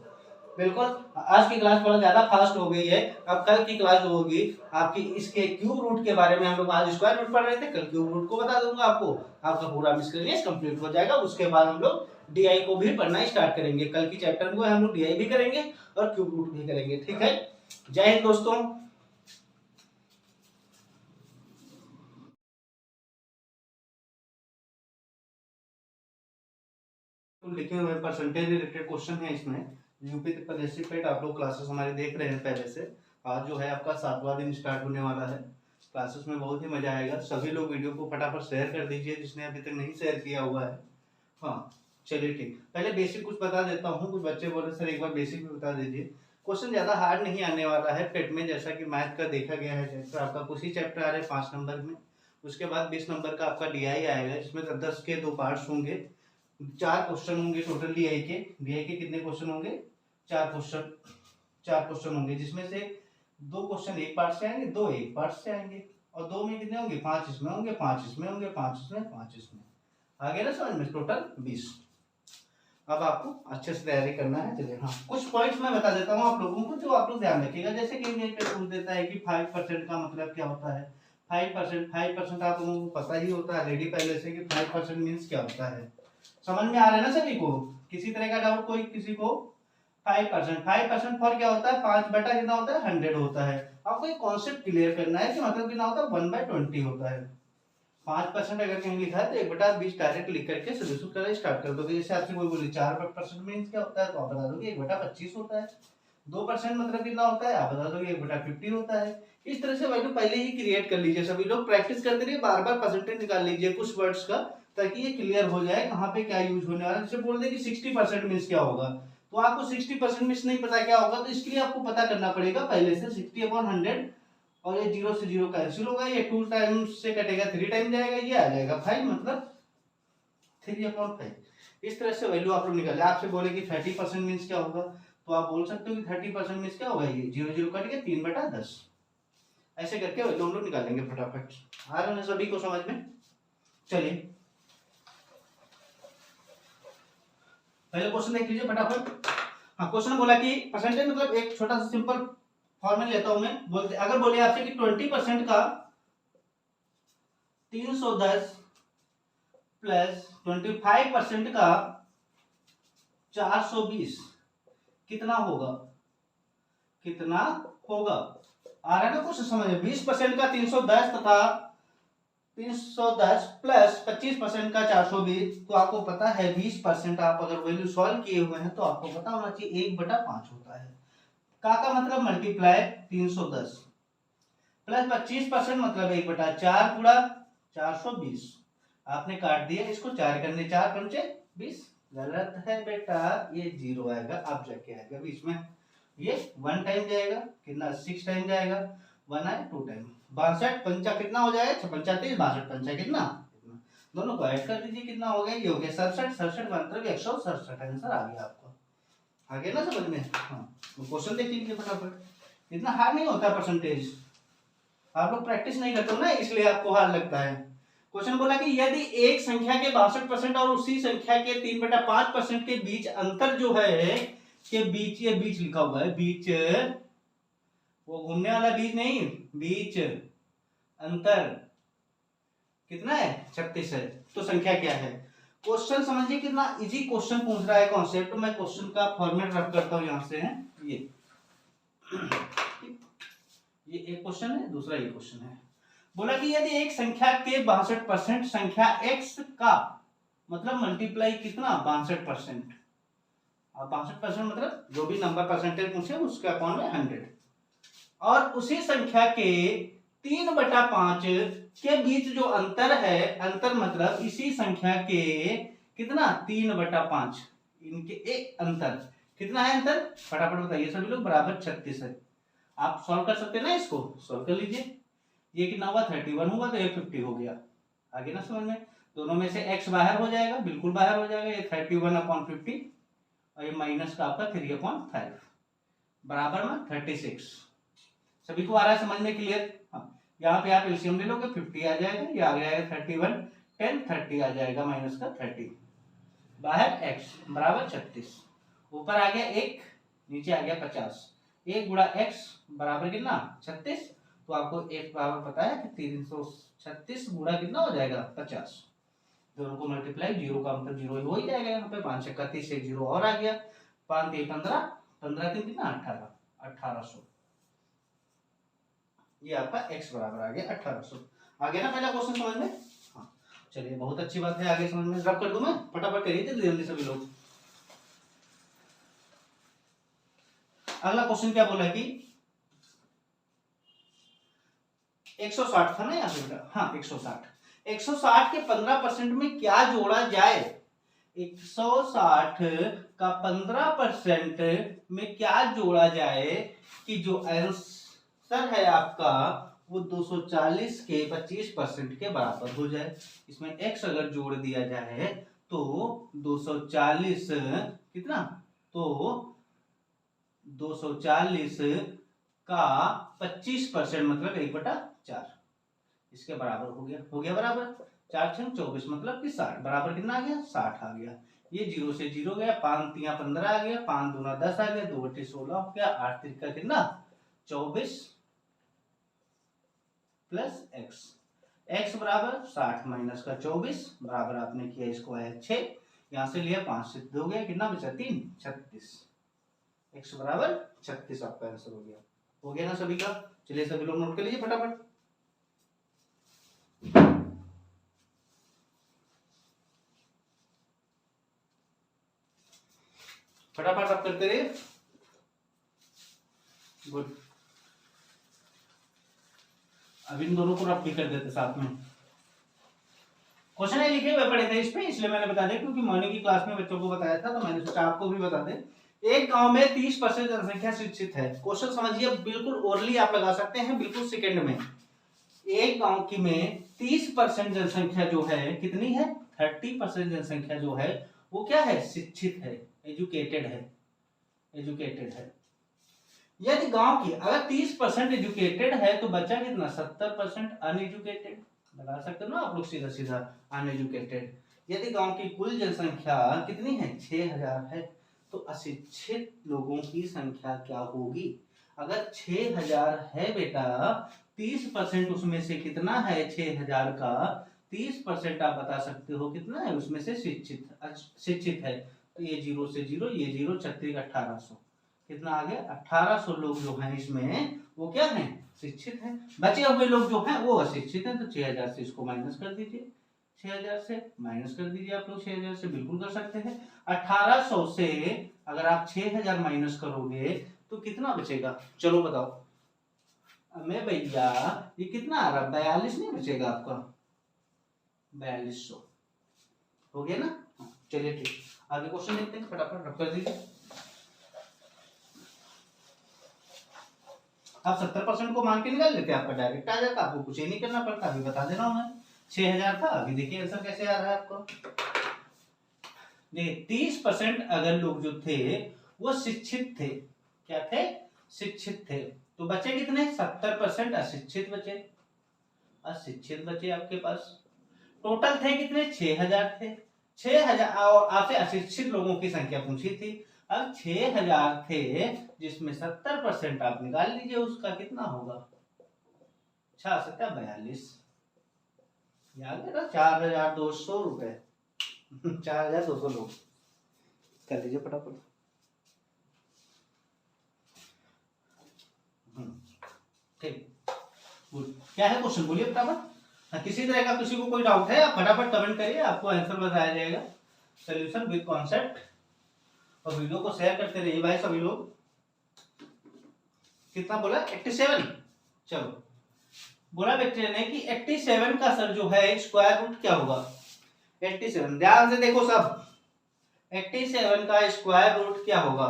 बिल्कुल। आज की क्लास थोड़ा ज्यादा फास्ट हो गई है। अब कल की क्लास जो होगी आपकी इसके क्यूब रूट के बारे में, हम लोग आज स्क्वायर रूट पढ़ रहे थे, कल क्यूब रूट को बता दूंगा आपको, आपका पूरा मिसलेनियस कंप्लीट हो जाएगा। उसके बाद हम लोग डीआई को भी पढ़ना स्टार्ट करेंगे। कल की चैप्टर में हम लोग डीआई भी करेंगे और क्यूब रूट भी करेंगे। ठीक है, जय हिंद दोस्तों। लिखे हुए परसेंटेज रिलेटेड क्वेश्चन है इसमें। यूपी प्रदेशी पेट आप लोग क्लासेस हमारे देख रहे हैं पहले से। आज जो है आपका 7वां दिन स्टार्ट होने वाला है। क्लासेस में बहुत ही मजा आएगा। सभी लोग वीडियो को फटाफट शेयर कर दीजिए जिसने अभी तक नहीं शेयर किया हुआ है। हाँ चलिए ठीक, पहले बेसिक कुछ बता देता हूँ। कुछ बच्चे बोले सर एक बार बेसिक भी बता दीजिए। क्वेश्चन ज्यादा हार्ड नहीं आने वाला है पेट में, जैसा कि मैथ का देखा गया है चैप्टर आपका कुछ ही चैप्टर आ रहे हैं 5 नंबर में। उसके बाद 20 नंबर का आपका डीआई आएगा जिसमें 10 के 2 पार्ट्स होंगे, 4 क्वेश्चन होंगे टोटल डीआई के। डीआई के कितने क्वेश्चन होंगे, 4 क्वेश्चन होंगे, जिसमें से 2 क्वेश्चन एक पार्ट से आएंगे, 2 एक पार्ट से आएंगे, और 2 में कितने होंगे, 5 इसमें होंगे, 5 इसमें होंगे, 5 इसमें, 5 इसमें। आगे ना समझ में, टोटल 20। अब आपको अच्छे से तैयारी करना है। चलिए हाँ, कुछ पॉइंट्स मैं बता देता हूँ आप लोगों को जो आप लोग ध्यान रखिएगा। जैसे कि ये पूछ देता है कि 5% का मतलब क्या होता है। 5% आप लोगों को पता ही होता है ऑलरेडी पहले से कि 5% मीन्स क्या होता है। समझ में आ रहा है ना सभी को? किसी तरह का डाउट कोई किसी को? 5% फॉर क्या होता है, 5 बटा कितना होता है, 100 होता है। आपको एक कॉन्सेप्ट क्लियर करना है कि मतलब कितना होता है, 1/20 होता है। 5% अगर कहीं लिखा है तो 1/20 डायरेक्ट लिख करके सोल्यूशन करना स्टार्ट कर दोगे। जैसे आपसे कोई बोले 4% मीन्स क्या होता है तो आप बता दोगे 1/25 होता है। 2% मतलब कितना होता है आप बता दोगे 1/50 होता है। इस तरह से वैल्यू पहले ही क्रिएट कर लीजिए। सभी लोग प्रैक्टिस करते रहिए, बार बार परसेंटेज निकाल लीजिए कुछ वर्ड्स का, ताकि ये क्लियर हो जाए कहाँ पे क्या यूज होने वाला है। जैसे बोल दे कि 60% मीन्स क्या होगा, तो आपको 60% मीन्स नहीं पता क्या होगा, तो इसके लिए आपको पता करना पड़ेगा पहले से 60/100, और ये 0 से 0 कैंसिल होगा, ये 2 टाइम्स से कटेगा 3 टाइम जाएगा, ये आ जाएगा 5 मतलब 3/5। इस तरह से वैल्यू आप लोग निकाले। आपसे बोले कि 30% मीन्स क्या होगा, तो आप बोल सकते हो कि 30% मीन्स क्या होगा, ये 0 0 कट के 3/10। ऐसे करके वैल्यू हम लोग निकालेंगे फटाफट। आ रहे हैं सभी को समझ में? चलिए पहले क्वेश्चन देख लीजिए फटाफट। हाँ, क्वेश्चन बोला कि परसेंटेज मतलब एक छोटा सा सिंपल फॉर्मूला लेता हूं मैं। बोलते अगर बोले आपसे कि 20% का 310 प्लस 25% का 420 कितना होगा, कितना होगा? आ रहा है ना कुछ समझ में? 20% का 310 तथा 310 प्लस 25% का 420, तो आपको पता है 20% आप अगर वैल्यू सॉल्व किए हुए हैं तो आपको पता होना चाहिए 1/5 होता है। का मतलब मल्टीप्लाई 310 प्लस 25% मतलब 1/4 पूरा 420। आपने काट दिया इसको, 4 करने 4 पंचे 20। गलत है बेटा, ये 0 आएगा, अब जाके आएगा बीच में। ये 1 टाइम जाएगा, कितना 6 टाइम जाएगा, 1 आए 2 टाइम। 62 पंचा कितना हो जाएगा, 5 30, 62 पंचा कितना, दोनों को ऐड कर दीजिए, कितना हो गया, ये हो गया 67। 67 का मतलब 167 आंसर आ गया आपको। आ गया ना समझ में? हाँ, तो क्वेश्चन देख लीजिए फटाफट। इतना हार्ड नहीं होता परसेंटेज, आप लोग प्रैक्टिस नहीं करते हो ना, इसलिए आपको हार्ड लगता है। क्वेश्चन बोला कि यदि एक संख्या के 62% और उसी संख्या के 3/5% के बीच अंतर जो है, के बीच, ये बीच लिखा हुआ है, बीच, वो घूमने वाला बीच नहीं, बीच अंतर कितना है, 36 है, तो संख्या क्या है। क्वेश्चन समझिए कितना इजी क्वेश्चन पूछ रहा है, कॉन्सेप्ट। मैं क्वेश्चन का फॉर्मेट रख करता हूं यहां से, है ये एक क्वेश्चन है, दूसरा ये क्वेश्चन है। बोला कि यदि एक संख्या के 62% संख्या x का मतलब मल्टीप्लाई कितना 62%, 62% मतलब जो भी नंबर परसेंटेज पूछे उसके अपॉन में 100, और उसी संख्या के 3/5 के बीच जो अंतर है, अंतर मतलब इसी संख्या के कितना 3/5, इनके एक अंतर कितना है, अंतर फटाफट बताइए सभी लोग, बराबर 36 है। आप सॉल्व कर सकते हैं ना, इसको सॉल्व कर लीजिए। ये कितना हुआ 31 हुआ, तो ये 50 हो गया। आगे ना समझ में, दोनों में से x बाहर हो जाएगा, बिल्कुल बाहर हो जाएगा, ये 31/50 और ये माइनस का आपका 3/5 बराबर में 36। सभी को आ रहा है समझ में, क्लियर? हाँ, यहाँ पे आप एलसीएम ले लोगे 50 आ जाएगा, ये आ गया 31, 10 30 आ जाएगा माइनस का 30, बाहर x बराबर 36, ऊपर आ गया 1, नीचे आ गया 50। 1 गुणा x बराबर कितना 36, तो आपको एक बराबर पता है कि 336 गुणा कितना हो जाएगा 50। दोनों को मल्टीप्लाई, जीरो का मतलब जीरो हो ही जाएगा, यहाँ पे 5 31 एक जीरो और आ गया, 5 3 15, 15 3 कितना 18, 1800। ये आपका x बराबर आ गया 1800। आ गया ना पहला क्वेश्चन समझ में? हाँ, चलिए बहुत अच्छी बात है, आगे समझ में। रब कर दूं मैं, फटाफट करिए जल्दी सभी लोग। अगला क्वेश्चन क्या बोला कि 160 था ना यहाँ पे, हाँ 160 के 15% में क्या जोड़ा जाए, 160 का 15% में क्या जोड़ा जाए कि जो आंसर है आपका वो 240 के 25% के बराबर हो जाए। इसमें x अगर जोड़ दिया जाए तो 240 कितना, तो 240 का 25% मतलब 1/4 इसके बराबर हो गया, बराबर 4 6 24 मतलब कि 60, बराबर कितना आ गया 60 आ गया। ये 0 से 0 गया, 5 3 15 आ गया, 5 दूना 10 आ गया, 2 बटे 16 हो गया, 8 3 का कितना 24 प्लस x बराबर 60 माइनस का 24 बराबर आपने किया इसको है 6, यहाँ से लिया 5 से 2 गया, कितना बचा 3 36, x बराबर 36 आपका आंसर हो गया। हो गया ना सभी का? चलिए सभी लोग नोट कर लीजिए फटाफट। फटाफट आप करते रहिए, गुड। अब इन दोनों को रब भी कर देते साथ में। क्वेश्चन है लिखे हुए पड़े थे इस पे, इसलिए मैंने बता दिया, क्योंकि मॉर्निंग की क्लास में बच्चों को बताया था, तो मैंने सोचा आपको भी बता दें। एक गांव में 30% जनसंख्या शिक्षित है। क्वेश्चन समझिए, बिल्कुल ओरली आप लगा सकते हैं, बिल्कुल सेकंड में। एक गांव की में 30% जनसंख्या जो है कितनी है, 30% जनसंख्या जो है वो क्या है, शिक्षित है, एजुकेटेड है। यदि गांव की अगर 30% एजुकेटेड है तो बच्चा कितना 70% अनएजुकेटेड, लगा सकते हो ना आप लोग सीधा सीधा अनएजुकेटेड। यदि गांव की कुल जनसंख्या कितनी है 6000 है, तो अशिक्षित लोगों की संख्या क्या होगी। अगर 6000 है बेटा, 30% उसमें से कितना है 6000 का 30% आप बता सकते हो कितना है उसमें से शिक्षित है, तो ये 0 से 0, ये 0 36 1800, कितना आ गया 1800 लोग जो हैं इसमें वो क्या हैं, शिक्षित हैं। बचे हुए लोग जो हैं वो अशिक्षित हैं, तो 6000 से इसको माइनस कर दीजिए, 6000 से माइनस कर दीजिए आप लोग, 6000 से बिल्कुल कर सकते हैं। 1800 से अगर आप 6000 माइनस करोगे तो कितना बचेगा, चलो बताओ मैं भैया, ये कितना आ रहा 42 नहीं बचेगा आपका, 4200 हो गया ना। चलिए ठीक, आगे क्वेश्चन देखते हैं, फटाफट रब कर दीजिए। आप 70% को मान के निकाल लेते, आपका डायरेक्ट आ जाता, आपको कुछ ही नहीं करना पड़ता। अभी बता दे रहा हूं मैं, 6000 था। अभी देखिए आंसर कैसे आ रहा है आपको। देखिए 30% अगर लोग जो थे वो शिक्षित थे, क्या थे, शिक्षित थे, तो बचे कितने, 70% अशिक्षित बचे। अशिक्षित बचे आपके पास। टोटल थे कितने, 6000 थे। 6000 और आपसे अशिक्षित लोगों की संख्या पूछी थी। अब 6000 थे, जिसमें 70% आप निकाल लीजिए, उसका कितना होगा, 6×7=42। याद है ना, 4200 रुपए। 4200 लोग, कर लीजिए फटाफट। ठीक, क्या है क्वेश्चन, बोलिए फटाफट। किसी तरह का किसी को कोई डाउट है, आप फटाफट कमेंट करिए, आपको आंसर बताया जाएगा, सोल्यूशन विद कॉन्सेप्ट। और वीडियो को शेयर करते रहिए भाई सभी लोग। कितना बोला, 87। चलो, बोला बेटे ने कि 87 का सर जो है स्क्वायर रूट क्या होगा। 87, ध्यान से देखो सब, 87 का स्क्वायर रूट क्या होगा।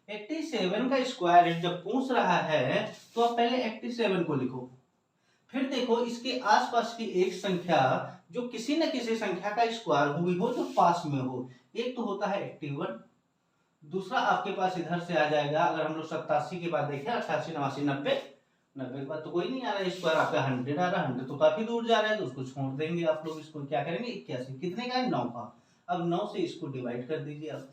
87 का स्क्वायर रूट जब पूछ रहा है तो आप पहले 87 को लिखो, फिर देखो इसके आसपास की एक संख्या जो किसी न किसी संख्या का स्क्वायर हुई हो, जो पास में हो। एक तो होता है 81, दूसरा आपके पास इधर से आ जाएगा, अगर हम लोग 87 के बाद देखें 88, 89, 90, 90 के बाद तो कोई नहीं आ रहा है स्क्वायर, आपका 100 आ रहा है, 100 तो काफी दूर जा रहा है, तो उसको छोड़ देंगे आप लोग। इसको क्या करेंगे, 81 कितने का है, 9 का। अब 9 से इसको डिवाइड कर दीजिए आप,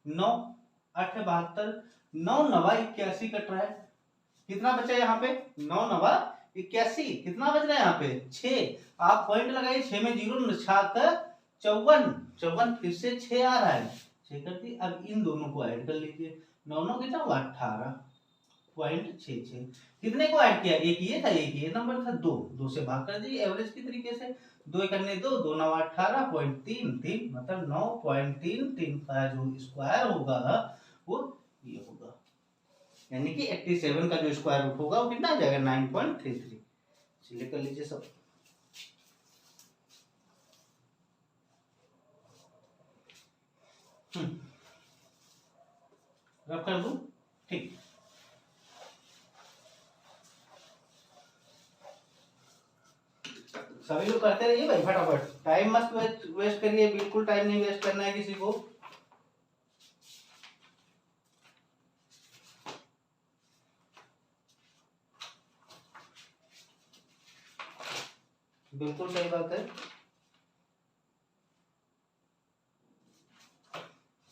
9 8 72, 9 9 81 कट रहा है। कितना बचा यहाँ पे, 9 9 81, कितना बच रहा है यहाँ पे, 6। आप पॉइंट लगाइए, 6 में 0, 7 54, 54 फिर से 6 आ रहा है, 6 कर दी। अब इन दोनों को ऐड कर लीजिए, 9 9 कितना हुआ, 18.66। कितने को ऐड किया, एक ये था, एक ये नंबर था, 2 2 से भाग कर दीजिए एवरेज की तरीके से। 2 करने 2 2 9 18.33, मतलब 9.33 का जो स्क्वायर होगा वो ये होगा, यानी कि 87 का जो स्क्वायर रूट होगा वो कितना आ जाएगा, 9.33। चलिए कर लीजिए सब। रब कर दूं, ठीक। सभी लोग करते रहिए भाई फटाफट, टाइम मत वेस्ट करिए, बिल्कुल टाइम नहीं वेस्ट करना है किसी को। बिल्कुल सही बात है।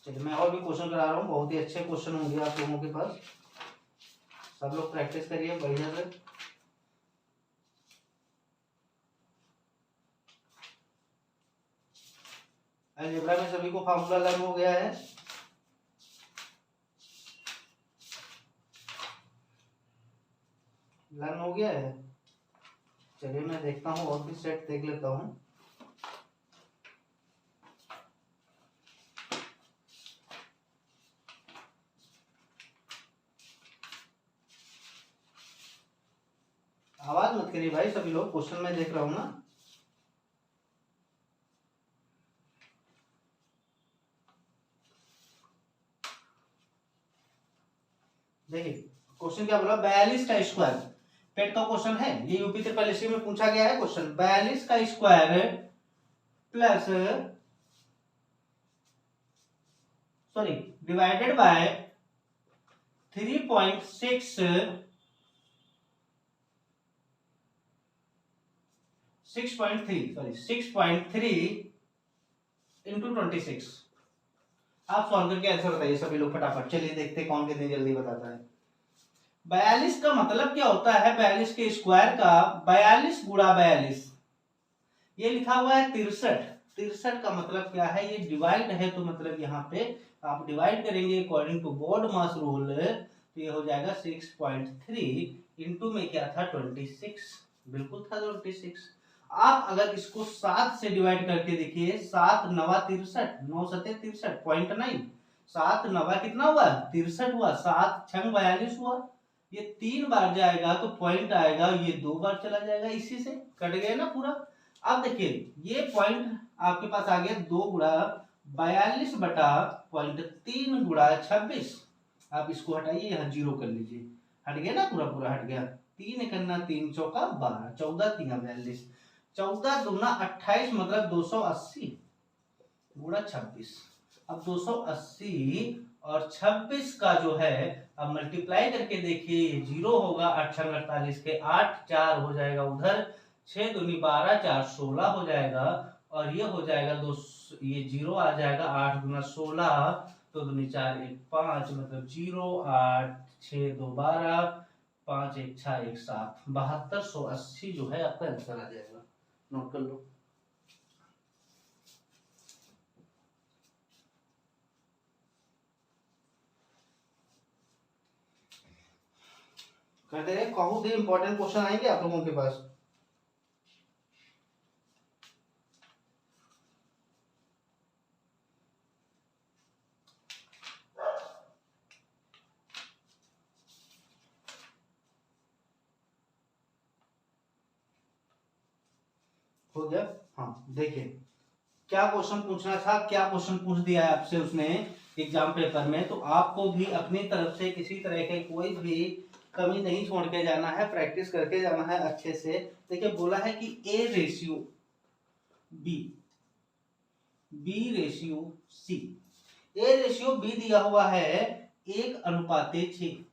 चलिए मैं और भी क्वेश्चन करा रहा हूँ, बहुत ही अच्छे क्वेश्चन होंगे आप लोगों के पास, सब लोग प्रैक्टिस करिए बढ़िया से। अलजेब्रा में सभी को फार्मूला लर्न हो गया है, लर्न हो गया है। चलिए मैं देखता हूँ और भी सेट देख लेता हूँ। आवाज मत करिए भाई सभी लोग, क्वेश्चन में देख रहा हूँ ना। देखिए क्वेश्चन क्या बोला, 42 का स्क्वायर, पेट का क्वेश्चन है ये, यूपी ट्रिपल एससी में पूछा गया है क्वेश्चन। 42 का square plus, sorry, divided by 3.6 6.3 into 26। आप सॉल्व करके आंसर बताइए सभी लोग फटाफट। चलिए देखते हैं कौन कितनी जल्दी बताता है। 42 का मतलब क्या होता है, 42 के स्क्वायर का 42 गुणा 42, ये लिखा हुआ है 63। 63 का मतलब क्या है, ये डिवाइड है, तो मतलब यहाँ पे आप डिवाइड करेंगे according to BODMAS rule, तो ये हो जाएगा 6.3 इंटू में क्या था, 26, बिल्कुल था 26। आप अगर इसको 7 से डिवाइड करके देखिए, 7 9 63, 9 7 63, 0.9, 7 9 कितना हुआ, 63 हुआ, 7 6 42 हुआ। ये 3 बार जाएगा तो पॉइंट आएगा, ये 2 बार चला जाएगा, इसी से कट गया ना पूरा। अब देखिए ये पॉइंट आपके पास आ गया 2 गुणा 42 बटा 0.3 गुणा 26। आप इसको हटाइए, यहाँ 0 कर लीजिए, हट गया ना, पूरा पूरा हट गया। 3 करना 3 चौका 12, 14 3 42, 14 दूना 28 मतलब 280 गुणा 26। अब 280 और 26 का जो है अब मल्टीप्लाई करके देखिए, ये 0 होगा, 8 48 के 8 4 हो जाएगा उधर, 6 दूनी 12 4 16 हो जाएगा, और ये हो जाएगा ये 0 आ जाएगा, 8 गुना 16 तो दूनी 4 1 5 मतलब 0 8 6 2 12 5 1 6 1 7 7280 जो है आपका आंसर आ जाएगा। नोट कर लो। कहते हैं बहुत ही इंपॉर्टेंट क्वेश्चन आएंगे आप लोगों के पास। हो गया? हाँ देखिए क्या क्वेश्चन पूछना था, क्या क्वेश्चन पूछ दिया है आपसे उसने एग्जाम पेपर में, तो आपको भी अपनी तरफ से किसी तरह के कोई भी कमी नहीं छोड़ के जाना है, प्रैक्टिस करके जाना है अच्छे से। देखिए बोला है कि A ratio B, B ratio C, A ratio B दिया हुआ है 1:6,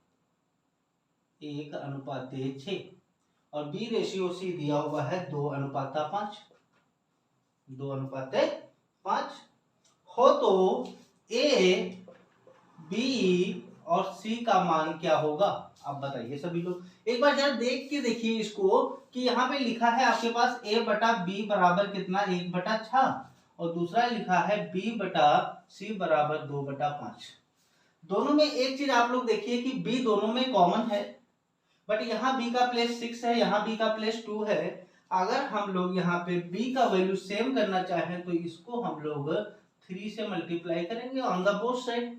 1:6, और B रेशियो C दिया हुआ है 2:5, 2:5 हो, तो A, B और C का मान क्या होगा आप बताइए सभी लोग। एक बार जरा देख के देखिए इसको कि यहाँ पे लिखा है आपके पास A बटा B बराबर कितना 1/6, और दूसरा लिखा है B बटा C बराबर 2/5। दोनों में एक चीज आप लोग देखिए कि B दोनों में कॉमन है, बट यहाँ B का प्लेस 6 है, यहाँ B का प्लेस 2 है। अगर हम लोग यहाँ पे B का वैल्यू सेम करना चाहें तो इसको हम लोग 3 से मल्टीप्लाई करेंगे ऑन द बोथ साइड,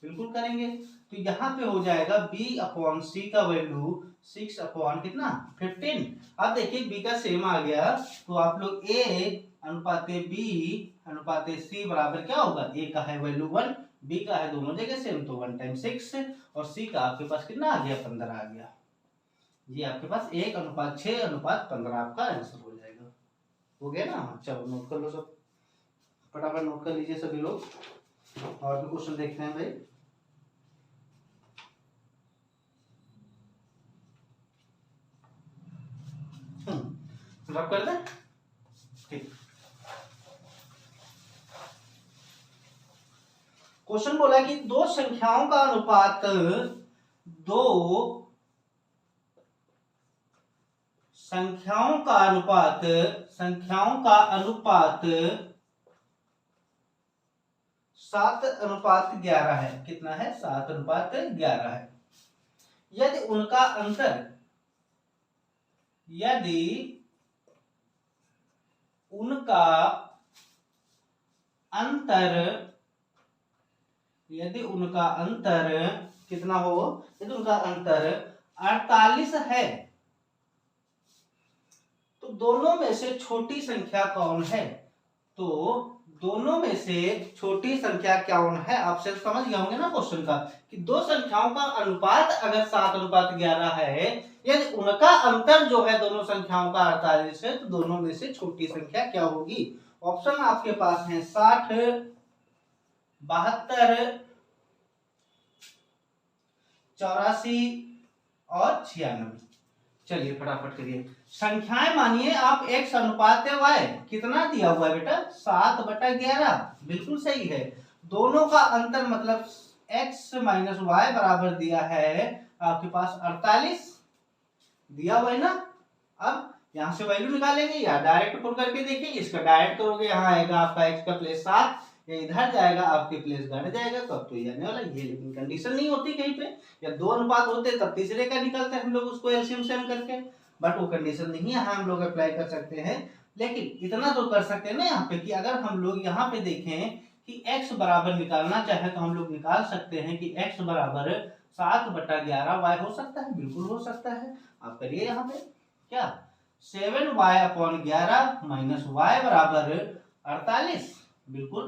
बिल्कुल करेंगे। तो यहाँ पे हो जाएगा B/C का वैल्यू 6 कितना 15। अब देखिए B का सेम आ गया, तो आप लोग A/B/C बराबर क्या होगा, A का है वैल्यू 1, B का है दोनों जगह सेम, तो 1 टाइम 6, और C का आपके पास कितना आ गया 15 आ गया। ये आपके पास 1:6:15 आपका आंसर हो जाएगा। हो गया ना? चलो नोट कर लो सब, फटाफट नोट कर लीजिए सभी लोग, और भी क्वेश्चन देखते हैं भाई। रब कर दे, ठीक। क्वेश्चन बोला कि दो संख्याओं का अनुपात, दो संख्याओं का अनुपात, संख्याओं का अनुपात 7:11 है। कितना है? 7:11 है। यदि उनका अंतर, यदि उनका अंतर, यदि उनका अंतर कितना हो, यदि उनका अंतर 48 है, तो दोनों में से छोटी संख्या कौन है? तो दोनों में से छोटी संख्या कौन है? आप सिर्फ समझ गए होंगे ना क्वेश्चन का, कि दो संख्याओं का अनुपात अगर 7:11 है, यदि उनका अंतर जो है दोनों संख्याओं का 48 है, तो दोनों में से छोटी संख्या क्या होगी? ऑप्शन आपके पास है 60, 72, 84 और 96। चलिए फटाफट करिए। संख्याएं मानिए आप x अनुपात y, कितना दिया हुआ है बेटा 7/11, बिल्कुल सही है। दोनों का अंतर मतलब x माइनस वाई बराबर दिया है आपके पास 48 दिया हुआ है ना। अब यहां से वैल्यू निकालेंगे या डायरेक्ट पुट करके देखिए, इसका डायरेक्ट करोगे, यहाँ आएगा आपका x का प्लेस 7, ये इधर जाएगा आपके प्लेस घट जाएगा, तो अब तो ये आने वाला ये। लेकिन कंडीशन नहीं होती कहीं पे, या दो अनुपात होते तब तीसरे का निकलते हैं हम लोग उसको एलसीएम सेम करके, बट वो कंडीशन नहीं है, हम लोग अप्लाई कर सकते हैं। लेकिन इतना तो कर सकते हैं ना यहाँ पे कि अगर हम लोग यहाँ पे देखें कि x बराबर निकालना चाहे तो हम लोग निकाल सकते हैं कि x बराबर 7/11 y हो सकता है, बिल्कुल हो सकता है। आप करिए यहाँ पे क्या 7y/11 माइनस y बराबर 48। बिल्कुल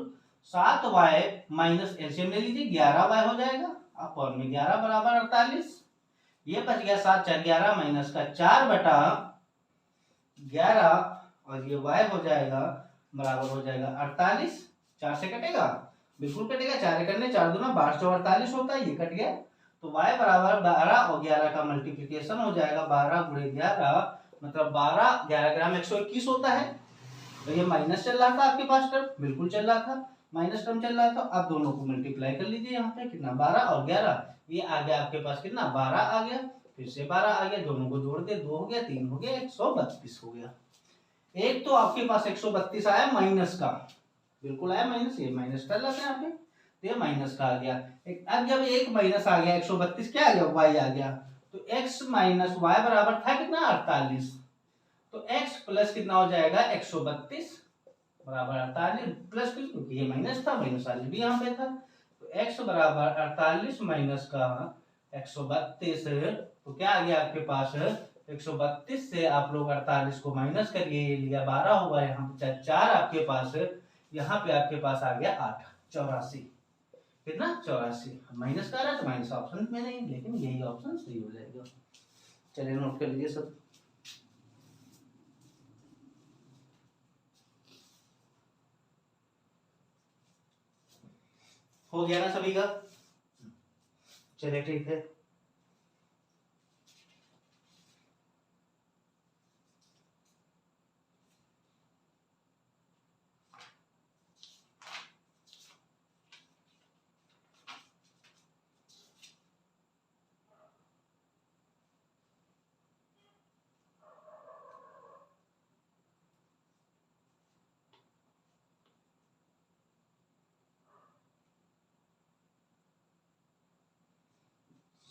7y माइनस एलसीएम ले लीजिए 11y हो जाएगा अपॉन में 11 बराबर 48। ये बच गया 7 4 11 माइनस का 4 बटा 11 और ये y हो जाएगा बराबर हो जाएगा 48। 4 से कटेगा, बिल्कुल कटेगा, 4 करने 4 दूना 12 से 48 होता है, ये कट गया। तो y बराबर 12 और 11 का मल्टीप्लिकेशन हो जाएगा 12 गुणे 11 मतलब 12 11 ग्राम 121 होता है। तो ये माइनस चल रहा था आपके पास टर्म, बिल्कुल चल रहा था, माइनस टर्म चल रहा था। आप दोनों को मल्टीप्लाई कर लीजिए, यहाँ पे कितना 12 और 11, ये आ गया आपके पास कितना 12 आ गया, फिर से 12 आ गया, दोनों को जोड़ के 2 हो गया 3 हो गया 132 हो गया। एक तो आपके पास 132 आया माइनस का, बिल्कुल आया माइनस, ये माइनस कर लेते हैं यहाँ पे, तो ये माइनस का आ गया। अब जब एक माइनस आ गया 132 क्या आ गया वाई आ गया, तो x माइनस वाई बराबर था कितना 48, तो x प्लस कितना हो जाएगा 132 बराबर 48 प्लस क्योंकि ये माइनस था, माइनस वाले भी यहाँ पे था, तो x बराबर 48 माइनस का 132, तो क्या आ गया आपके पास 132 से आप लोग 48 को माइनस करिए, ये लिया 12 होगा, यहाँ पे 4 आपके पास, यहाँ पे आपके पास आ गया 8 84, कितना 84, माइनस का रहा है तो माइनस ऑप्शन में नहीं, लेकिन यही ऑप्शन सही हो जाएगा। चलिए नोट कर लीजिए सब। हो गया ना सभी का? चलिए ठीक है।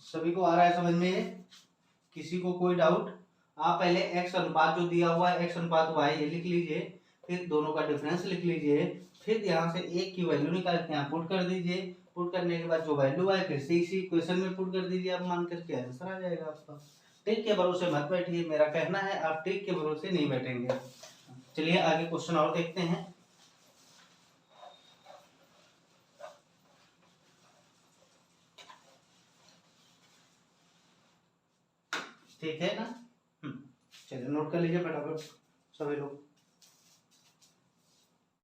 सभी को आ रहा है समझ में? किसी को कोई डाउट? आप पहले x अनुपात जो दिया हुआ है x अनुपात y ये लिख लीजिए, फिर दोनों का डिफरेंस लिख लीजिए, फिर यहाँ से एक की वैल्यू निकाल के यहाँ पुट कर दीजिए, पुट करने के बाद जो वैल्यू आए फिर से इसी क्वेश्चन में पुट कर दीजिए, आप मान करके आंसर आ जाएगा आपका। ट्रिक के भरोसे मत बैठिए, मेरा कहना है आप ट्रिक के भरोसे नहीं बैठेंगे। चलिए आगे क्वेश्चन और देखते हैं। ठीक है ना? चलिए नोट कर लीजिए फटाफट सभी लोग।